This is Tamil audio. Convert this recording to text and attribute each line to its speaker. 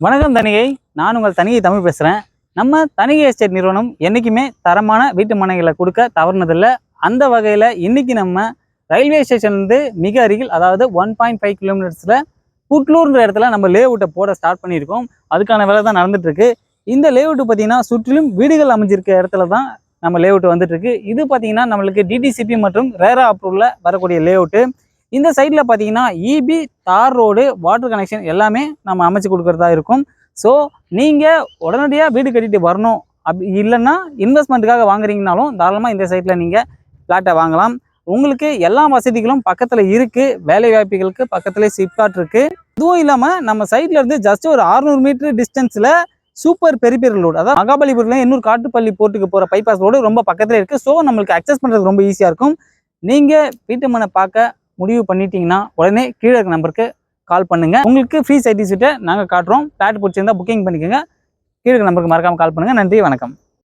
Speaker 1: வணக்கம் தனிகை. நான் உங்கள் தனிகை தமிழ் பேசுகிறேன். நம்ம தனிகை எஸ்டேட் நிறுவனம் என்றைக்குமே தரமான வீட்டு மனைகளை கொடுக்க தவறுனதில்லை. அந்த வகையில் இன்றைக்கி நம்ம ரயில்வே ஸ்டேஷன்லேருந்து மிக அருகில், அதாவது 1.5 கிலோமீட்டர்ஸில் புட்லூர்ன்ற இடத்துல நம்ம லேஅவுட்டை போட ஸ்டார்ட் பண்ணியிருக்கோம். அதுக்கான வேலை தான் நடந்துகிட்ருக்கு. இந்த லேஅவுட்டு பார்த்திங்கன்னா சுற்றிலும் வீடுகள் அமைஞ்சிருக்க இடத்துல தான் நம்ம லேஅவுட் வந்துட்டுருக்கு. இது பார்த்திங்கன்னா நம்மளுக்கு டிடிசிபி மற்றும் ரேரா அப்ரூவலில் வரக்கூடிய லேஅவுட்டு. இந்த சைடில் பார்த்தீங்கன்னா இபி, தார் ரோடு, வாட்டர் கனெக்ஷன் எல்லாமே நம்ம அமைச்சு கொடுக்குறதா இருக்கும். ஸோ நீங்கள் உடனடியாக வீடு கட்டிட்டு வரணும், அப்படி இல்லைன்னா இன்வெஸ்ட்மெண்ட்டுக்காக வாங்குறீங்கனாலும் தாராளமாக இந்த சைட்டில் நீங்கள் ஃப்ளாட்டை வாங்கலாம். உங்களுக்கு எல்லா வசதிகளும் பக்கத்தில் இருக்குது. வேலை வாய்ப்புகளுக்கு பக்கத்துலேயே சிப்காட் இருக்குது. இதுவும் இல்லாமல் நம்ம சைட்ல இருந்து ஜஸ்ட் ஒரு 600 மீட்டர் டிஸ்டன்ஸில் சூப்பர் பெரிபெரியல் ரோடு, அதாவது மகாபலிபுரத்தில் இன்னொரு காட்டுப்பள்ளி போர்ட்டுக்கு போகிற பைபாஸ் ரோடு ரொம்ப பக்கத்தில் இருக்குது. ஸோ நம்மளுக்கு அக்சஸ் பண்ணுறது ரொம்ப ஈஸியாக இருக்கும். நீங்கள் வீட்டு மனை பார்க்க முடிவு பண்ணிட்டீங்கன்னா உடனே கீழே இருக்க நம்பருக்கு கால் பண்ணுங்கள். உங்களுக்கு ஃப்ரீ சைட் விசிட்டை நாங்கள் காட்டுறோம். ஃப்ளாட் பிடிச்சிருந்தா புக்கிங் பண்ணிக்கோங்க. கீழே இருக்க நம்பருக்கு மறக்காமல் கால் பண்ணுங்கள். நன்றி, வணக்கம்.